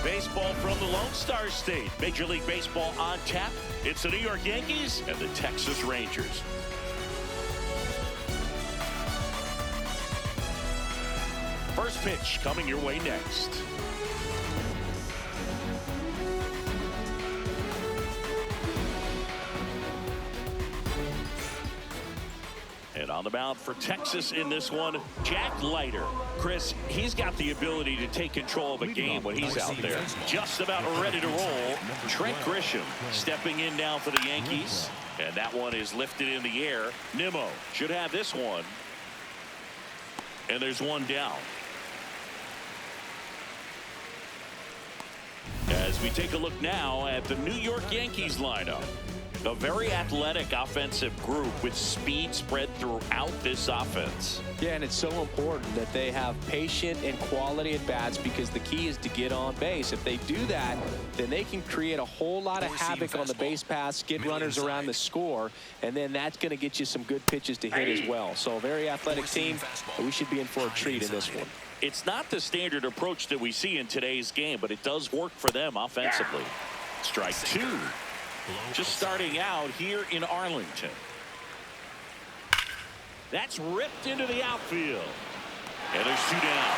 Baseball from the Lone Star State. Major League Baseball on tap. It's the New York Yankees and the Texas Rangers. First pitch coming your way next. And on the mound for Texas in this one, Jack Leiter. Chris, he's got the ability to take control of a game when he's out there. Just about ready to roll. Trent Grisham stepping in now for the Yankees. And that one is lifted in the air. Nimmo should have this one. And there's one down. As we take a look now at the New York Yankees lineup. A very athletic offensive group with speed spread throughout this offense. Yeah, and it's so important that they have patient and quality at bats because the key is to get on base. If they do that, then they can create a whole lot of havoc on the base paths, get runners around the score, and then that's going to get you some good pitches to hit as well. So a very athletic team. We should be in for a treat in this one. It's not the standard approach that we see in today's game, but it does work for them offensively. Strike two. Just starting out here in Arlington. That's ripped into the outfield. And there's two down.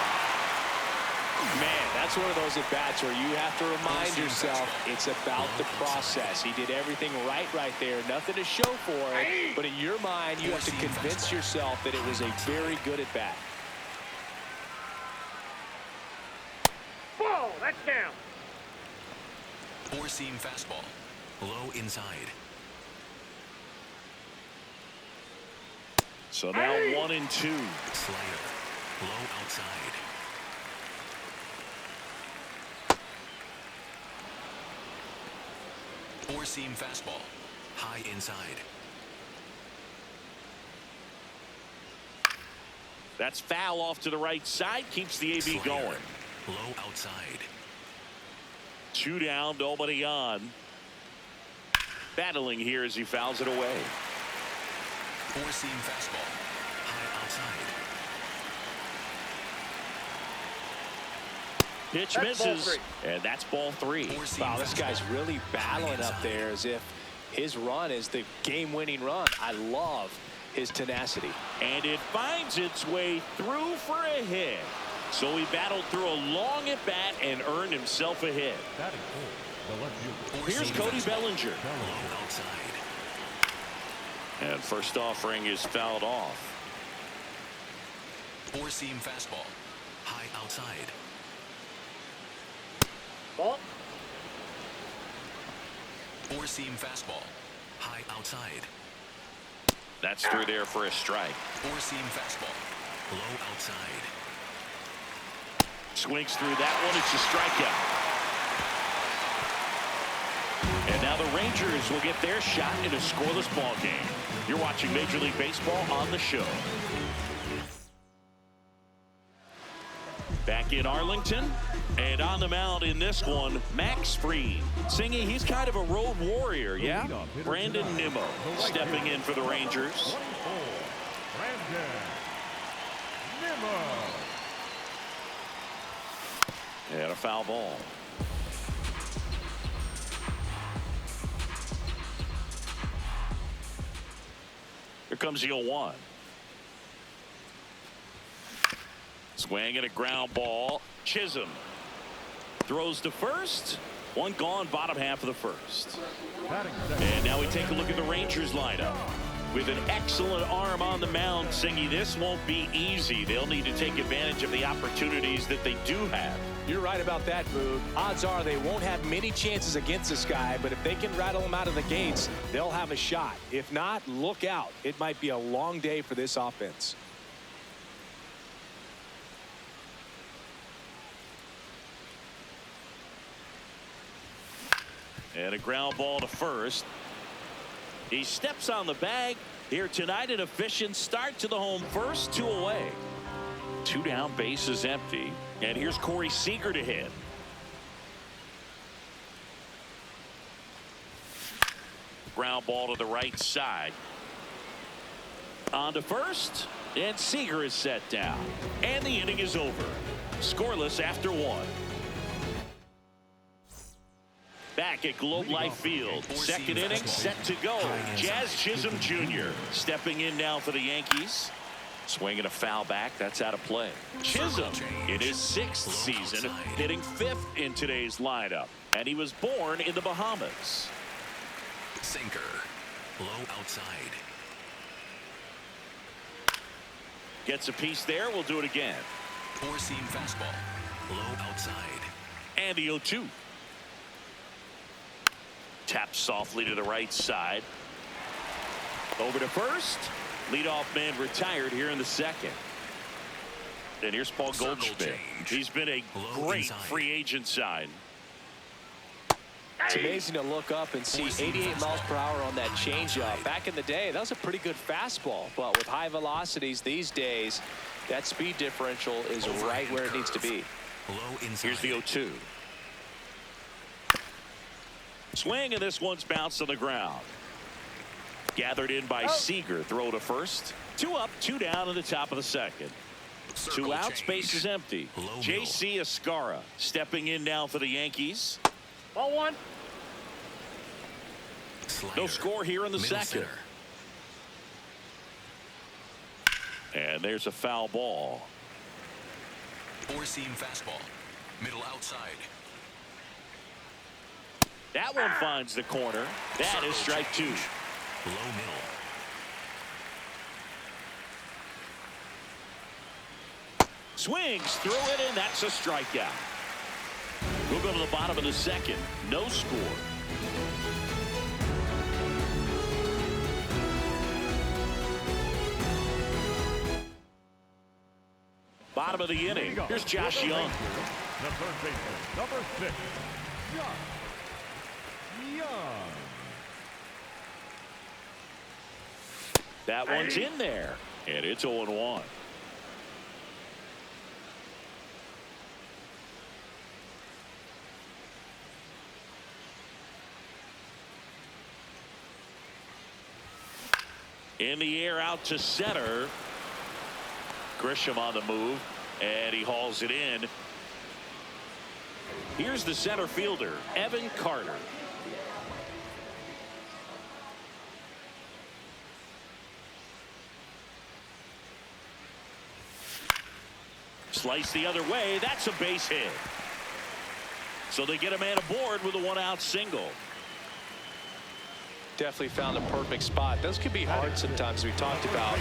Man, that's one of those at-bats where you have to remind yourself it's about the process. He did everything right there. Nothing to show for it. But in your mind, you have to convince yourself that it was a very good at-bat. Ball, that's down. Four-seam fastball. Low inside. So now 1 and 2. Slider. Low outside. Four-seam fastball. High inside. That's foul off to the right side. Keeps the AB going. Low outside. 2 down, nobody on. Battling here as he fouls it away. Four-seam fastball. High outside. Pitch misses. And that's ball 3. Wow, this guy's really battling up there as if his run is the game-winning run. I love his tenacity. And it finds its way through for a hit. So he battled through a long at-bat and earned himself a hit. Here's Cody Bellinger. And first offering is fouled off. Four-seam fastball. High outside. Ball. Four-seam fastball. High outside. That's through there for a strike. Four-seam fastball. Low outside. Swings through that one. It's a strikeout. And now the Rangers will get their shot in a scoreless ball game. You're watching Major League Baseball on the show. Back in Arlington. And on the mound in this one, Max Fried. Singing, he's kind of a road warrior, yeah? Brandon Nimmo stepping in for the Rangers. Brandon Nimmo. And a foul ball. Here comes the 0-1. Swing and a ground ball. Chisholm throws to first. One gone, bottom half of the first. And now we take a look at the Rangers lineup. With an excellent arm on the mound, Singy, this won't be easy. They'll need to take advantage of the opportunities that they do have. You're right about that, Boog. Odds are they won't have many chances against this guy, but if they can rattle him out of the gates, they'll have a shot. If not, look out. It might be a long day for this offense. And a ground ball to first. He steps on the bag here tonight. An efficient start to the home first, 2 away. 2 down, bases empty. And here's Corey Seager to hit. Ground ball to the right side. On to first, and Seager is set down. And the inning is over. Scoreless after 1. Back at Globe Life Field, second inning set to go. Jazz Chisholm Jr. stepping in now for the Yankees. Swinging a foul back, that's out of play. Chisholm in his 6th season, hitting 5th in today's lineup. And he was born in the Bahamas. Sinker. Low outside. Gets a piece there. We'll do it again. 4-seam fastball. Low outside. And the 0-2. Taps softly to the right side. Over to first. Leadoff man retired here in the 2nd. And here's Paul Goldschmidt. He's been a great free agent sign. It's amazing to look up and see 88 miles per hour on that changeup. Back in the day, that was a pretty good fastball. But with high velocities these days, that speed differential is right where it needs to be. Here's the 0-2. Swing, and this one's bounced on the ground. Gathered in by Seager. Throw to first. 2 up, 2 down in the top of the 2nd. 2 outs, bases empty. J.C. Escarra stepping in now for the Yankees. Ball 1. No score here in the 2nd. And there's a foul ball. 4-seam fastball. Middle outside. That one finds the corner. That is strike 2. Low middle. Swings through it, and that's a strikeout. We'll go to the bottom of the 2nd. No score. Bottom of the inning. Here's Josh Young. The third baseman, number 6, Josh Young. That one's in there, and it's 0-1. In the air out to center. Grisham on the move, and he hauls it in. Here's the center fielder, Evan Carter. Slice the other way. That's a base hit. So they get a man aboard with a 1-out single. Definitely found a perfect spot. Those could be hard sometimes. We talked about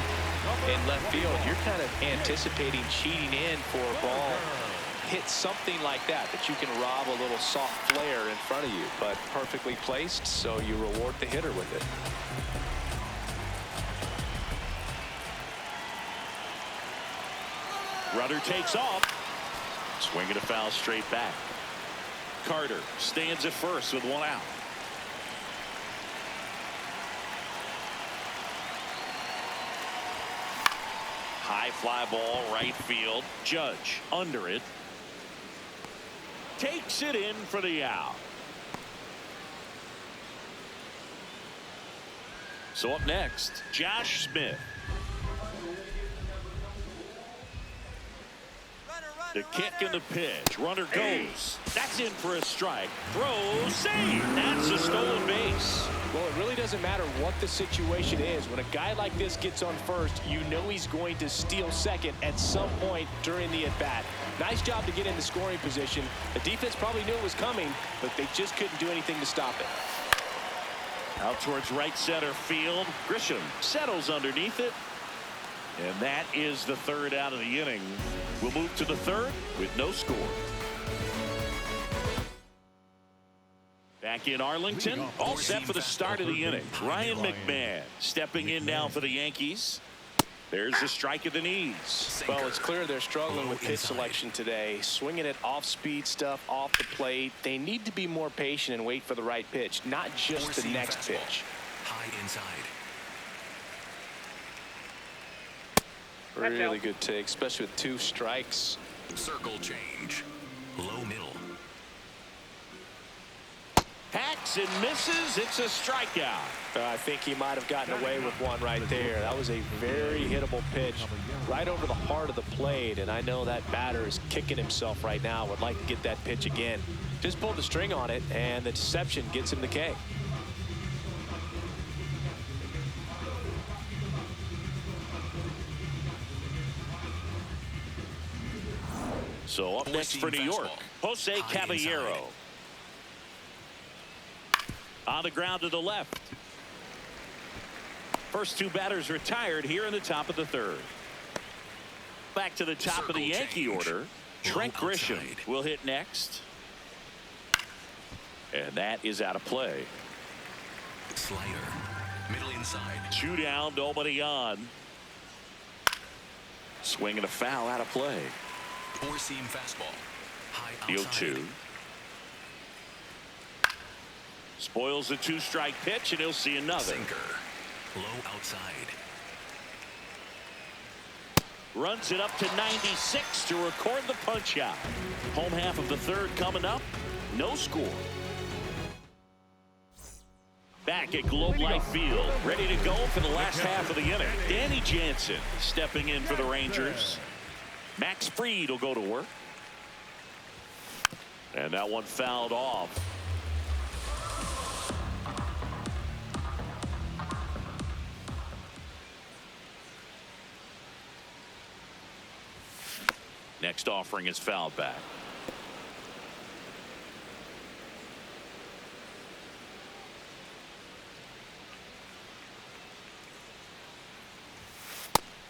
in left field. You're kind of anticipating cheating in for a ball. Hit something like that you can rob a little soft flare in front of you, but perfectly placed, so you reward the hitter with it. Runner takes off. Swinging a foul straight back. Carter stands at first with 1 out. High fly ball, right field. Judge under it. Takes it in for the out. So up next, Josh Smith. The kick and the pitch. Runner goes. That's in for a strike. Throws. Save. That's a stolen base. Well, it really doesn't matter what the situation is. When a guy like this gets on first, you know he's going to steal second at some point during the at-bat. Nice job to get in the scoring position. The defense probably knew it was coming, but they just couldn't do anything to stop it. Out towards right center field. Grisham settles underneath it. And that is the 3rd out of the inning. We'll move to the 3rd with no score. Back in Arlington, all set for the start of the inning. Ryan McMahon stepping in now for the Yankees. There's a strike at the knees. Well, it's clear they're struggling with pitch selection today. Swinging it off-speed stuff off the plate. They need to be more patient and wait for the right pitch, not just the next pitch. High inside. Really good take, especially with 2 strikes. Circle change. Low middle. Hacks and misses. It's a strikeout. I think he might have gotten away with one right there. That was a very hittable pitch right over the heart of the plate, and I know that batter is kicking himself right now. Would like to get that pitch again. Just pulled the string on it, and the deception gets him the K. So up next for New York, Jose Caballero. On the ground to the left. First 2 batters retired here in the top of the 3rd. Back to the top of the Yankee order. Trent Grisham will hit next. And that is out of play. Slider. Middle inside. 2 down, nobody on. Swing and a foul, out of play. 4-seam fastball. High Deal outside. 2. Spoils the 2-strike pitch, and he'll see another. Sinker. Low outside. Runs it up to 96 to record the punch out. Home half of the 3rd coming up. No score. Back at Globe Life Field, ready to go for the last half of the inning. Danny Jansen stepping in for the Rangers. Max Fried will go to work. And that one fouled off. Next offering is fouled back.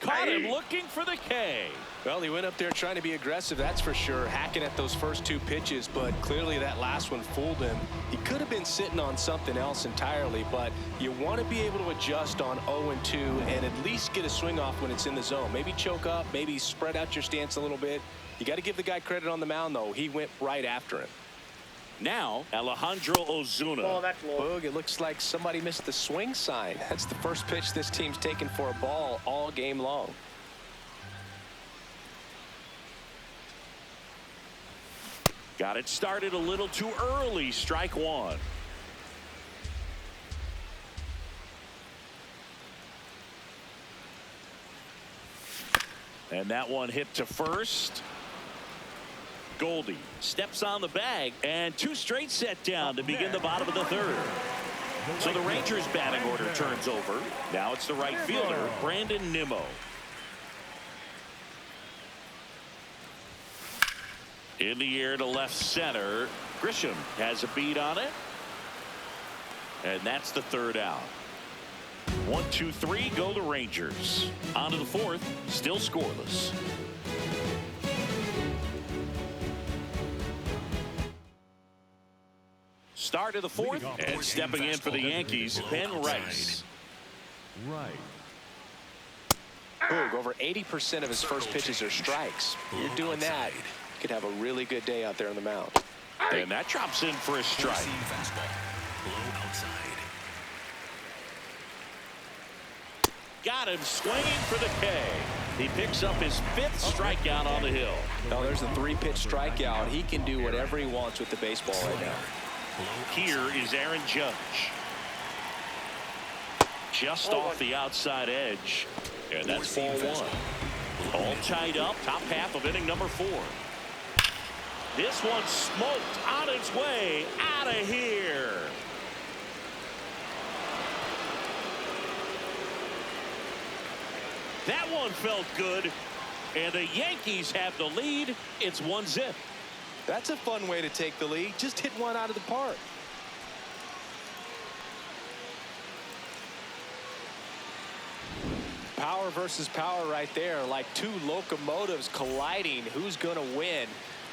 Caught him looking for the K. Well, he went up there trying to be aggressive, that's for sure, hacking at those first 2 pitches, but clearly that last one fooled him. He could have been sitting on something else entirely, but you want to be able to adjust on 0-2 and at least get a swing off when it's in the zone. Maybe choke up, maybe spread out your stance a little bit. You got to give the guy credit on the mound, though. He went right after him. Now, Alejandro Ozuna. Oh, that's low. Boog, it looks like somebody missed the swing sign. That's the first pitch this team's taken for a ball all game long. Got it started a little too early. Strike 1. And that one hit to first. Goldie steps on the bag, and 2 straight set down to begin the bottom of the 3rd. So the Rangers batting order turns over. Now it's the right fielder, Brandon Nimmo. In the air to left center. Grisham has a beat on it. And that's the 3rd out. 1, 2, 3 go the Rangers. On to the 4th, still scoreless. Start of the 4th, and stepping in for the Yankees, Ben Rice. Boog, over 80% of his first pitches are strikes. You're doing that, you could have a really good day out there on the mound. And that drops in for a strike. 4-seam fastball. Low outside. Got him swinging for the K. He picks up his 5th strikeout on the hill. Now there's a 3-pitch strikeout. He can do whatever he wants with the baseball right now. Here is Aaron Judge. Just off the outside edge. And that's ball 1. All tied up, top half of inning number 4. This one smoked on its way out of here. That one felt good, and the Yankees have the lead. It's 1-0. That's a fun way to take the lead. Just hit one out of the park. Power versus power right there, like 2 locomotives colliding. Who's going to win?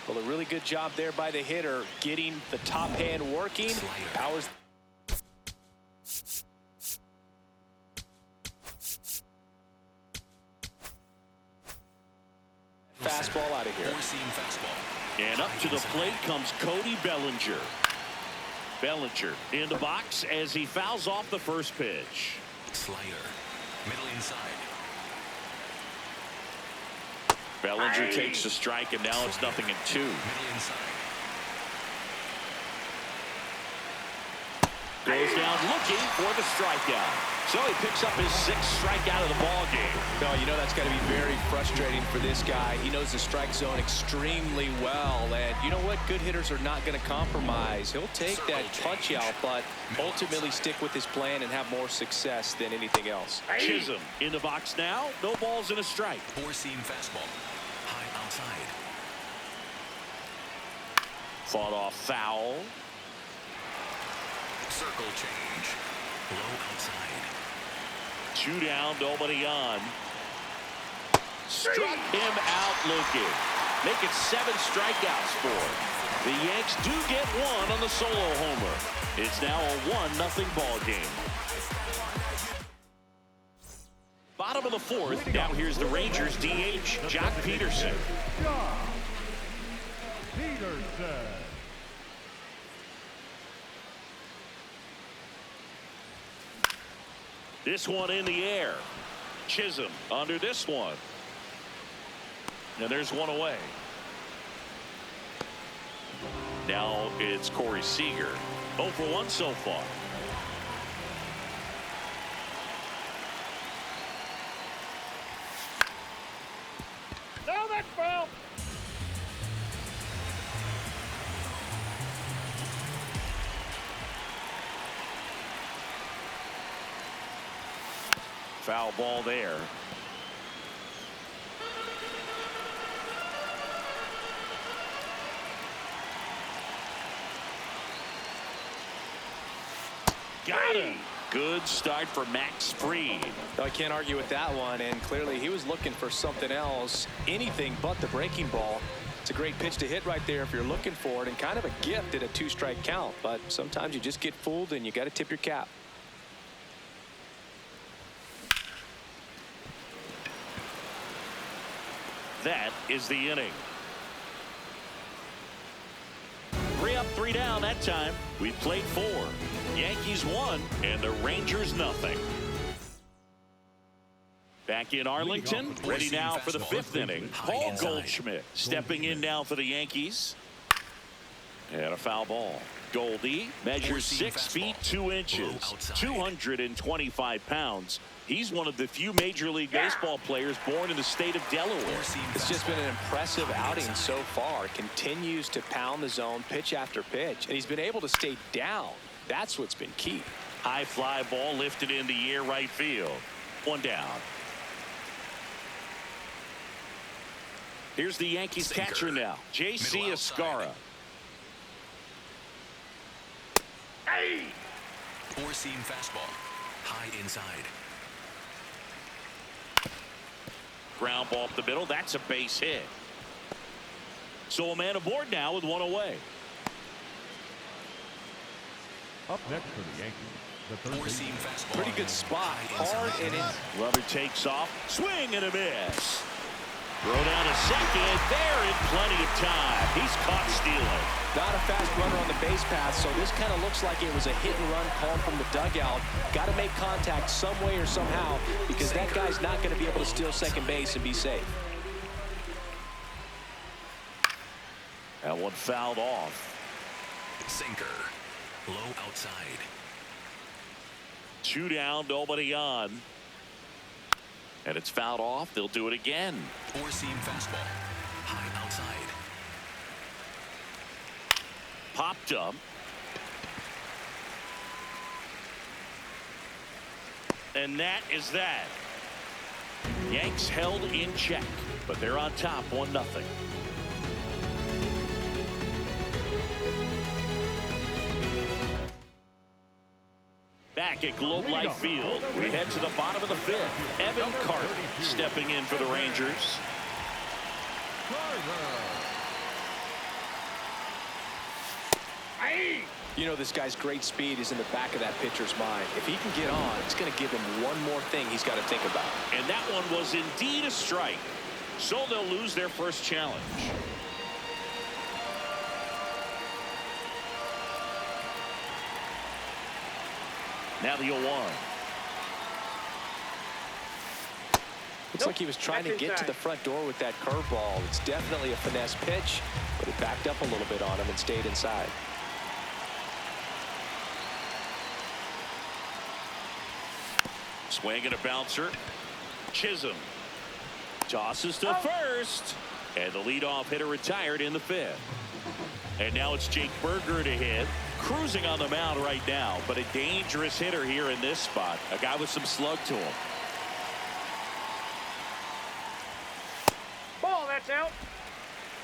Well, a really good job there by the hitter, getting the top hand working. Powers. Fastball out of here. 4-seam fastball. And up to the plate comes Cody Bellinger. Bellinger in the box as he fouls off the first pitch. Slider. Middle inside. Bellinger takes the strike, and now it's 0-2. Middle inside. Goes down looking for the strikeout. So he picks up his 6th strikeout of the ball game. No, you know that's got to be very frustrating for this guy. He knows the strike zone extremely well. And you know what? Good hitters are not going to compromise. He'll take that punch out, but ultimately stick with his plan and have more success than anything else. Chisholm in the box now. No balls and a strike. Four-seam fastball. High outside. Fought off foul. Circle change. Low outside. 2 down, nobody on. Struck him out looking. Make it 7 strikeouts for him. The Yanks do get 1 on the solo homer. It's now a 1-0 ball game. Bottom of the 4th. Now here's the Rangers DH, Jock Peterson. Jock Peterson. This one in the air. Chisholm under this one. And there's one away. Now it's Corey Seager. 0 for 1 so far. Now that's foul. Foul ball there. Got him. Good start for Max Fried. I can't argue with that one, and clearly he was looking for something else, anything but the breaking ball. It's a great pitch to hit right there if you're looking for it, and kind of a gift at a 2-strike count, but sometimes you just get fooled and you got to tip your cap. That is the inning. 3 up, 3 down that time. We played 4. Yankees 1 and the Rangers 0. Back in Arlington, ready now for the 5th inning. Paul Goldschmidt stepping in now for the Yankees. And a foul ball. Goldie measures 6 feet 2 inches, 225 pounds. He's one of the few Major League Baseball players born in the state of Delaware. It's just been an impressive outing so far. Continues to pound the zone pitch after pitch, and he's been able to stay down. That's what's been key. High fly ball lifted in the air right field. 1 down. Here's the Yankees catcher now, J.C. Escarra. Hey! Four-seam fastball. High inside. Ground ball up the middle. That's a base hit. So a man aboard now with 1 away. Up next for the Yankees, the third Four-seam fastball. Pretty good spot. Hard and in. Runner takes off. Swing and a miss. Throw down to second. There in plenty of time. He's caught stealing. Not a fast runner on the base path, so this kind of looks like it was a hit and run call from the dugout. Got to make contact some way or somehow, because that guy's not going to be able to steal second base and be safe. That one fouled off. Sinker. Low outside. 2 down, nobody on. And it's fouled off. They'll do it again. Four-seam fastball. High outside. Popped up. And that is that. Yanks held in check, but they're on top 1-0. Back at Globe Life Field, we head to the bottom of the 5th. Evan Carter stepping in for the Rangers. You know, this guy's great speed is in the back of that pitcher's mind. If he can get on, it's going to give him one more thing he's got to think about. And that one was indeed a strike. So they'll lose their first challenge. Now the 0-1. Looks like he was trying to get to the front door with that curveball. It's definitely a finesse pitch, but it backed up a little bit on him and stayed inside. Swing and a bouncer. Chisholm tosses to first, and the leadoff hitter retired in the 5th. And now it's Jake Berger to hit, cruising on the mound right now, but a dangerous hitter here in this spot, a guy with some slug to him. Ball, that's out.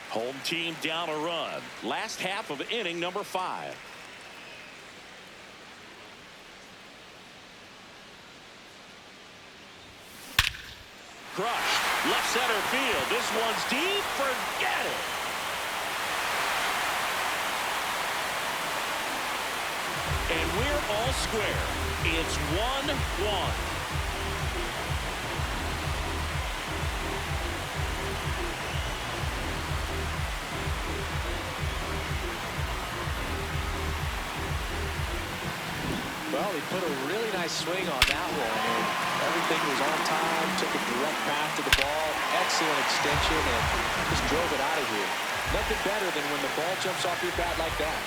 Home team down a run. Last half of inning number 5. Crushed. Left center field. This one's deep. Forget it. And we're all square. It's 1-1. Well, he put a really nice swing on that one, and everything was on time, took a direct path to the ball, excellent extension, and just drove it out of here. Nothing better than when the ball jumps off your bat like that.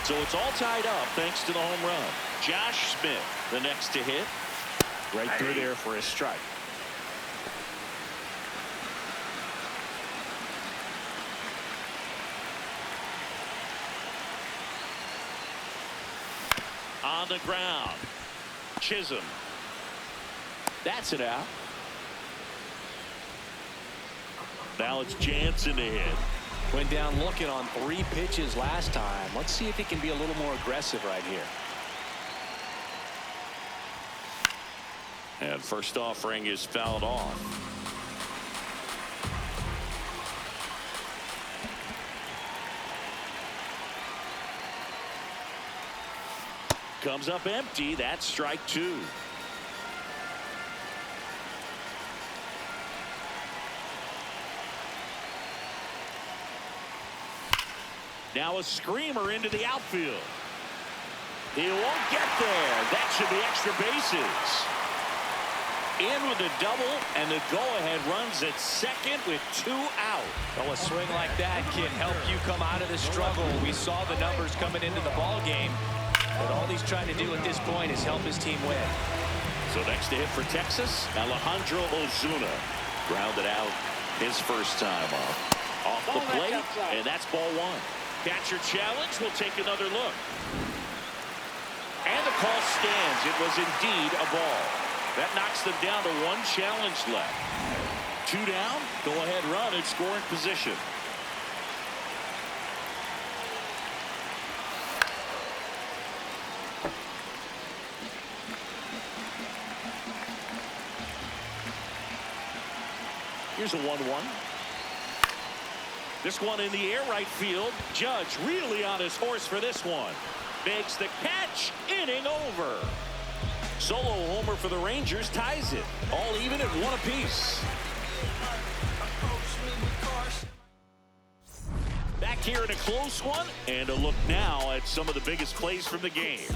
So it's all tied up thanks to the home run. Josh Smith, the next to hit. Right through there for a strike. On the ground. Chisholm. That's it out. Now it's Jansen to hit. Went down looking on 3 pitches last time. Let's see if he can be a little more aggressive right here. And first offering is fouled off. Comes up empty. That's strike 2. Now a screamer into the outfield. He won't get there. That should be extra bases. In with a double, and the go-ahead runs at second with 2 out. Well, a swing like that can help you come out of the struggle. We saw the numbers coming into the ball game, but all he's trying to do at this point is help his team win. So next to hit for Texas, Alejandro Ozuna grounded out his first time off the plate, and that's ball 1. Catcher challenge. Will take another look. And the call stands. It was indeed a ball. That knocks them down to 1 challenge left. 2 down. Go ahead run in scoring position. Here's a 1-1. This one in the air right field. Judge really on his horse for this one. Makes the catch. Inning over. Solo homer for the Rangers ties it. All even at 1 apiece. Back here in a close one. And a look now at some of the biggest plays from the game.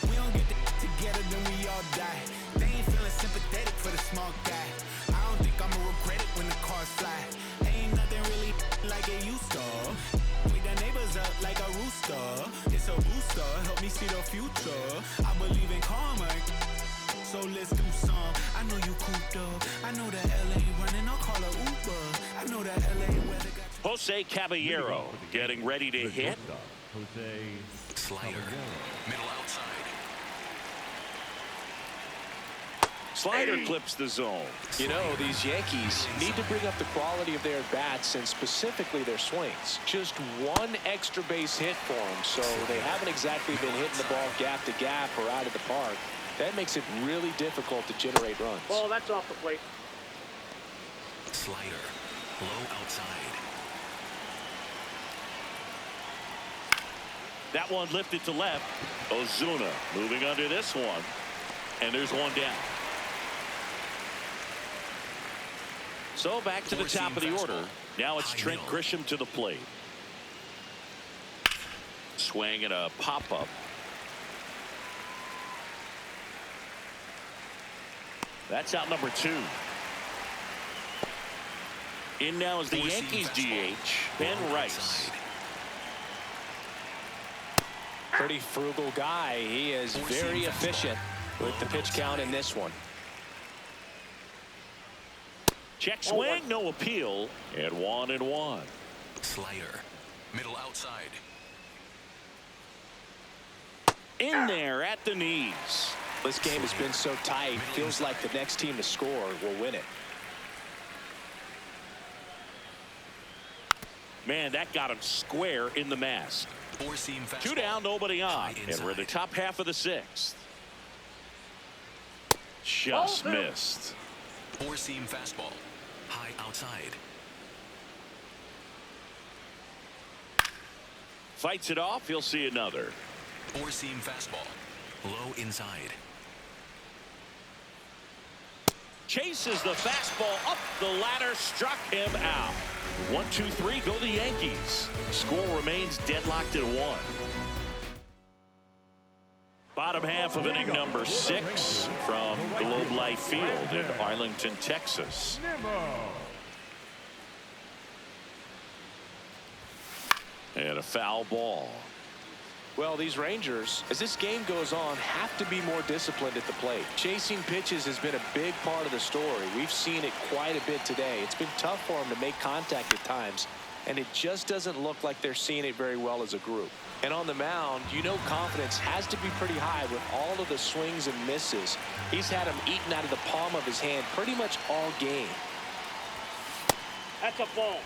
We don't get together, then we all die. They ain't feeling sympathetic for the small guy. I don't think I'ma regret it when the cars fly. Ain't nothing really like it used to. Wake the neighbors up like a rooster. It's a booster, help me see the future. I believe in karma, so let's do some. I know you cooped up. I know that LA running, I'll call a Uber. I know that LA weather got you. Jose Caballero getting ready to hit. Jose Slider. Middle outside. Slider clips the zone. You know, these Yankees need to bring up the quality of their bats and specifically their swings. Just 1 extra base hit for them, so they haven't exactly been hitting the ball gap to gap or out of the park. That makes it really difficult to generate runs. Ball, that's off the plate. Slider. Low outside. That one lifted to left. Ozuna moving under this one. And there's 1 down. So back to the top of the order. Now it's Trent Grisham to the plate. Swing and a pop-up. That's out number 2. In now is the Yankees DH, Ben Rice. Pretty frugal guy. He is very efficient with the pitch count in this one. Check swing, no appeal, and 1-1. Slider. Middle outside. In there at the knees. This game has been so tight. Feels like the next team to score will win it. Man, that got him square in the mask. 4-seam fastball. 2 down, nobody on. High And inside. we're in the top half of the 6th. Just missed. 4-seam fastball. High outside. Fights it off. He'll see another. 4-seam fastball. Low inside. Chases the fastball up the ladder. Struck him out. 1-2-3. Go the Yankees. Score remains deadlocked at 1. Bottom half of inning number 6 from Globe Life Field in Arlington, Texas. And a foul ball. Well, these Rangers, as this game goes on, have to be more disciplined at the plate. Chasing pitches has been a big part of the story. We've seen it quite a bit today. It's been tough for them to make contact at times, and it just doesn't look like they're seeing it very well as a group. And on the mound, you know confidence has to be pretty high with all of the swings and misses. He's had them eaten out of the palm of his hand pretty much all game. That's a ball.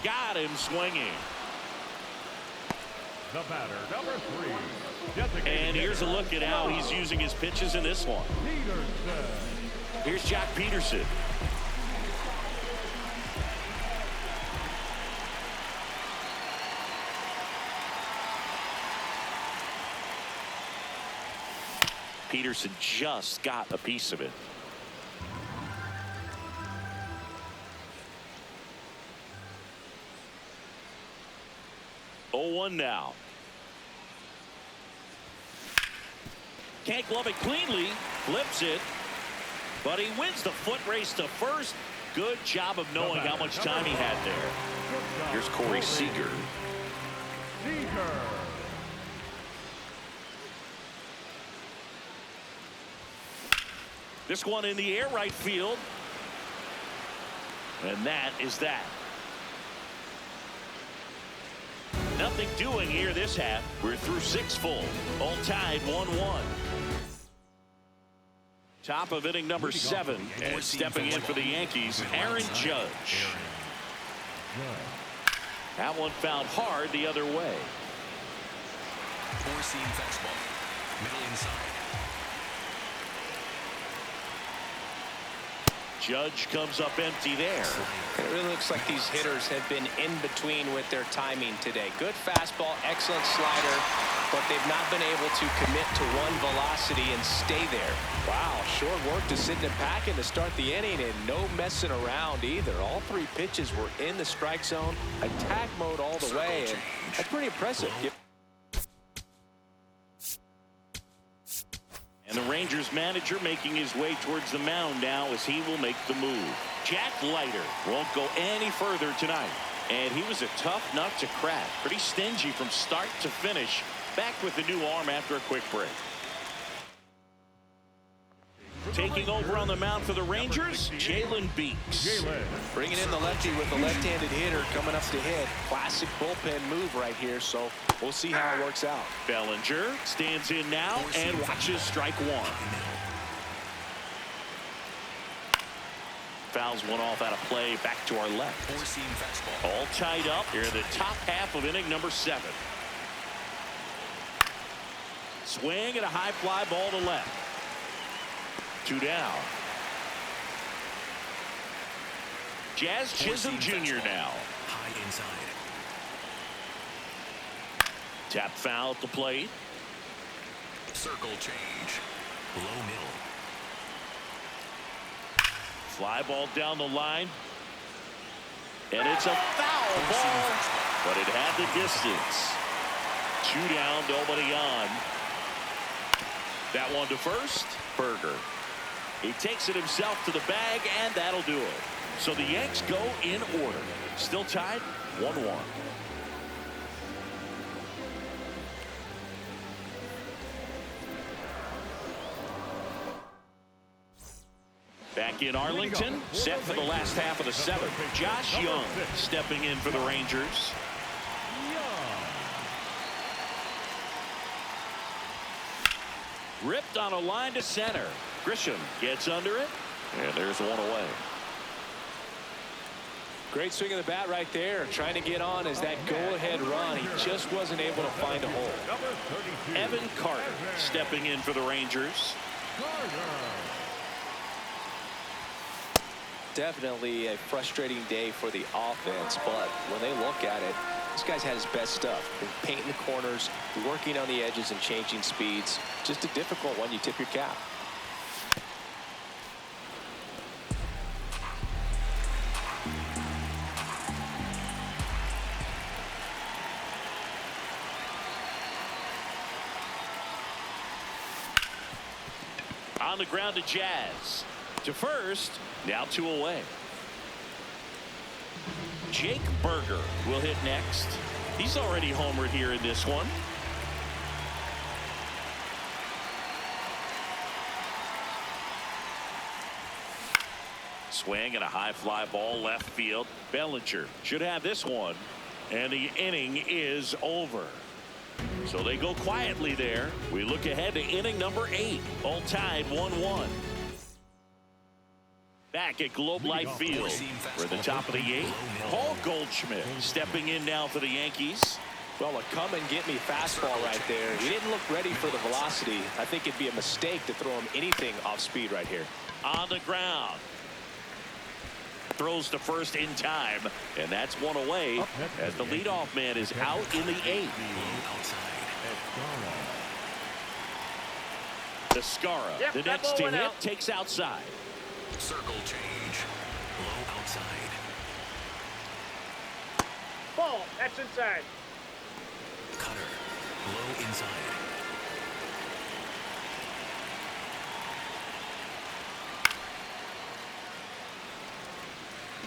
Got him swinging. The batter, number 3. And here's a look at how he's using his pitches in this one. Here's Jack Peterson. Peterson just got a piece of it. 0-1 now. Can't glove it cleanly. Flips it. But he wins the foot race to first. Good job of knowing how much time he had there. Here's Corey Seager. This one in the air right field. And that is that. Nothing doing here this half. We're through 6 full. All tied 1-1. Top of inning number 7. And stepping in for the Yankees, Aaron Judge. That one found hard the other way. 4-seam fastball. Middle inside. Judge comes up empty there. It really looks like these hitters have been in between with their timing today. Good fastball, excellent slider, but they've not been able to commit to one velocity and stay there. Wow, short work to sit and packing to start the inning, and no messing around either. All 3 pitches were in the strike zone, attack mode all the way, and that's pretty impressive. And the Rangers manager making his way towards the mound now as he will make the move. Jack Leiter won't go any further tonight. And he was a tough nut to crack. Pretty stingy from start to finish. Back with the new arm after a quick break. Taking over on the mound for the Rangers, Jalen Beeks. Bringing in the lefty with the left-handed hitter coming up to hit. Classic bullpen move right here, so we'll see how it works out. Bellinger stands in now and watches strike 1. Fouls one off out of play back to our left. 4-seam fastball. All tied up here in the top half of inning number 7. Swing and a high fly ball to left. 2 down. Jazz Chisholm Jr. now. High inside. Tap foul at the plate. Circle change. Low middle. Fly ball down the line. And it's a foul ball, but it had the distance. 2 down, nobody on. That one to first. Berger. He takes it himself to the bag, and that'll do it. So the Yanks go in order. Still tied 1-1. Back in Arlington, set for the last half of the 7th. Josh Young stepping in for the Rangers. Ripped on a line to center. Grisham gets under it, and there's one away. Great swing of the bat right there, trying to get on as that go-ahead run. He just wasn't able to find a hole. Evan Carter stepping in for the Rangers. Definitely a frustrating day for the offense, but when they look at it, this guy's had his best stuff. Been painting the corners, working on the edges and changing speeds. Just a difficult one. You tip your cap. On the ground to Jazz. To first, now 2 away. Jake Berger will hit next. He's already homered here in this one. Swing and a high fly ball left field. Bellinger should have this one, and the inning is over. So they go quietly there. We look ahead to inning number 8. All tied 1-1. Back at Globe Life Field. We're at the top of the 8th. Paul Goldschmidt stepping in now for the Yankees. Well, a come-and-get-me fastball right there. He didn't look ready for the velocity. I think it'd be a mistake to throw him anything off speed right here. On the ground. Throws to first in time, and that's one away as the leadoff man is out in the 8th. Descara, the next to hit, takes outside. Circle change. Low outside. Ball. That's inside. Cutter. Low inside.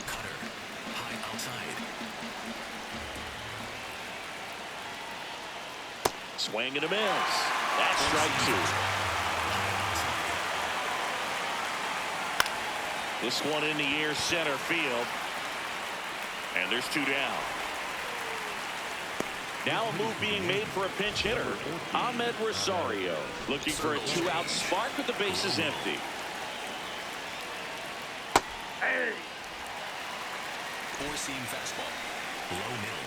Cutter. High outside. Swing and a miss. That's strike 2. This one in the air, center field. And there's 2 down. Now a move being made for a pinch hitter. Ahmed Rosario looking for a 2-out spark with the bases empty. Hey. 4-seam fastball. Low middle.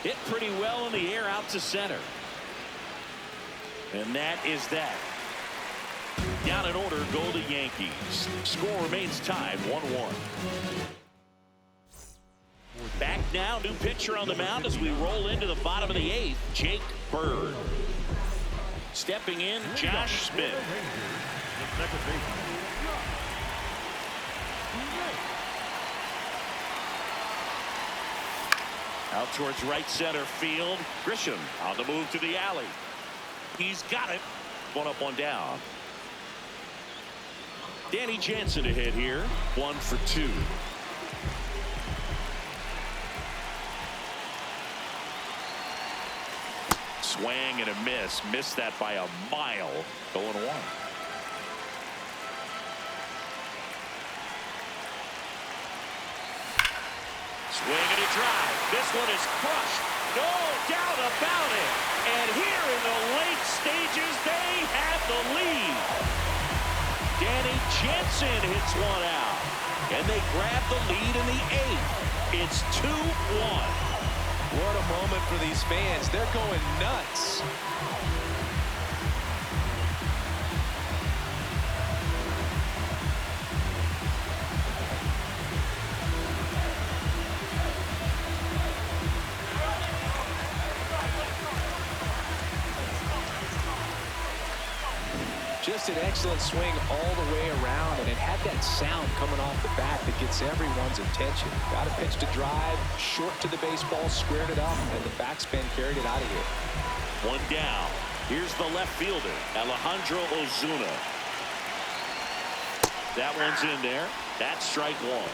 Hit pretty well in the air out to center. And that is that. Down in order go the Yankees. Score remains tied 1-1. Back now, new pitcher on the mound as we roll into the bottom of the 8th. Jake Bird. Stepping in, Josh Smith. Out towards right center field. Grisham on the move to the alley. He's got it. 1 up, 1 down. Danny Jansen to hit here. 1 for 2. Swing and a miss. Missed that by a mile. 0-1. Swing and a drive. This one is crushed. No doubt about it. And here in the late stages, they have the lead. Danny Jansen hits one out. And they grab the lead in the 8th. It's 2-1. What a moment for these fans. They're going nuts. Just an excellent swing all the way around, and it had that sound coming off the bat that gets everyone's attention. Got a pitch to drive, short to the baseball, squared it up, and the backspin carried it out of here. One down. Here's the left fielder, Alejandro Ozuna. That one's in there. That's strike one.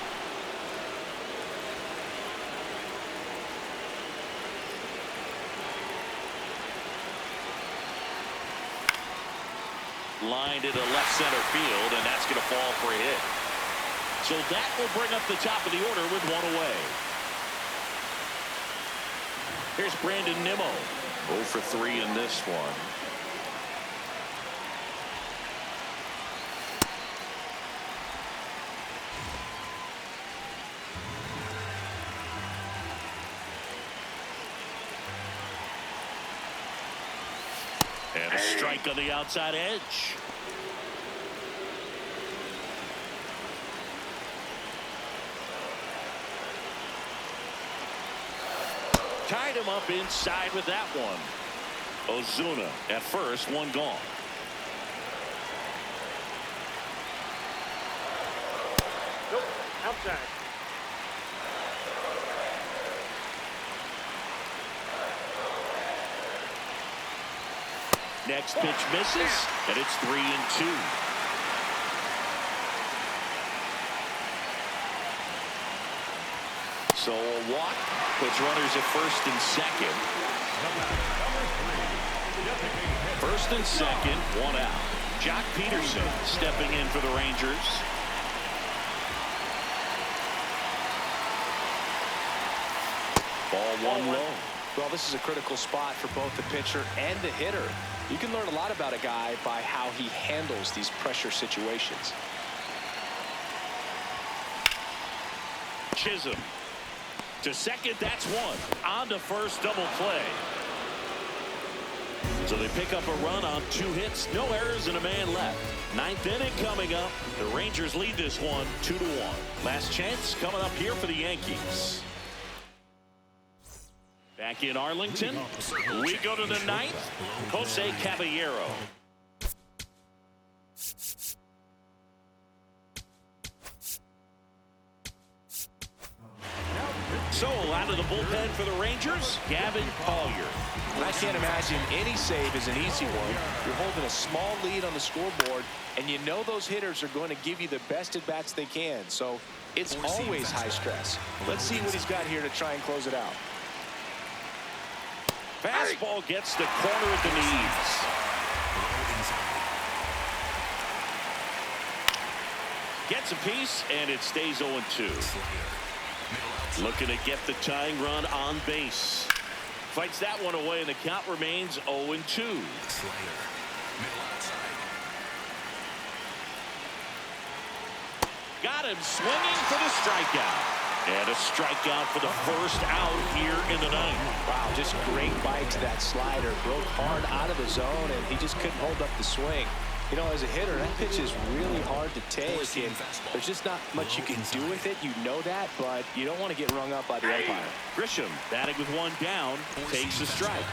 Lined into left center field, and that's going to fall for a hit. So that will bring up the top of the order with one away. Here's Brandon Nimmo. 0 for 3 in this one. And a strike on the outside edge. Tied him up inside with that one. Ozuna at first, one gone. Nope, outside. Next pitch misses, and it's 3-2. So a walk puts runners at first and second. First and second, one out. Jock Peterson stepping in for the Rangers. Ball one low. Well, this is a critical spot for both the pitcher and the hitter. You can learn a lot about a guy by how he handles these pressure situations. Chisholm to second, that's one. On to first, double play. So they pick up a run on 2 hits, no errors, and a man left. 9th inning coming up. The Rangers lead this one 2-1. Last chance coming up here for the Yankees. Back in Arlington, we go to the 9th. Jose Caballero. So out of the bullpen for the Rangers, Gavin Collier. I can't imagine any save is an easy one. You're holding a small lead on the scoreboard, and you know those hitters are going to give you the best at-bats they can. So it's always high stress. Let's see what he's got here to try and close it out. Fastball gets the corner at the knees. Gets a piece, and it stays 0-2. Looking to get the tying run on base. Fights that one away, and the count remains 0-2. Got him swinging for the strikeout. And a strikeout for the first out here in the 9th. Wow, just great bite to that slider. Broke hard out of the zone, and he just couldn't hold up the swing. You know, as a hitter, that pitch is really hard to take, and there's just not much you can do with it. You know that, but you don't want to get rung up by the umpire. Grisham, batting with one down, takes a strike.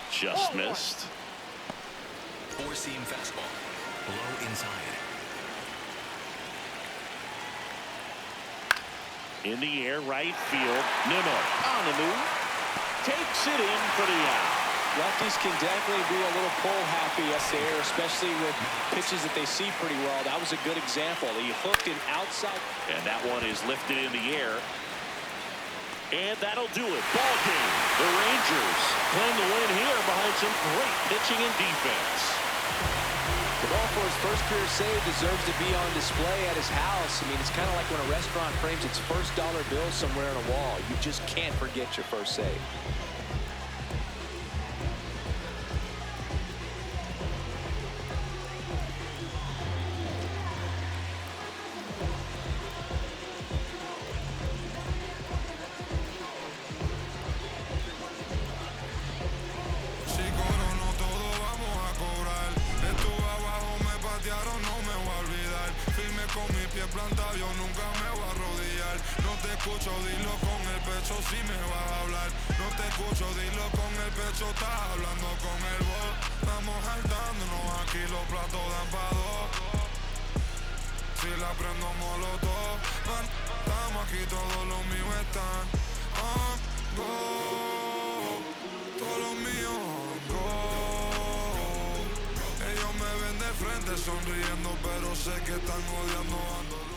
Just missed. 4-seam fastball. Low inside. In the air, right field. Nimmo on the move. Takes it in for the out. Lefties can definitely be a little pull happy up there, especially with pitches that they see pretty well. That was a good example. He hooked it outside. And that one is lifted in the air. And that'll do it. Ball game. The Rangers claim the win here behind some great pitching and defense. The ball for his first career save deserves to be on display at his house. I mean, it's kind of like when a restaurant frames its first dollar bill somewhere on a wall. You just can't forget your first save. No me voy a olvidar, firme firme con mi pie plantado, yo nunca me voy a arrodillar. No te escucho, dilo con el pecho si me vas a hablar. No te escucho, dilo con el pecho, estás hablando con el voz. Estamos saltándonos aquí, los platos dan pa' dos. Si la prendo molotov, estamos aquí, todos los míos están on go. Todos los míos on go. Ellos me ven de frente sonriendo, pero sé que están odiando.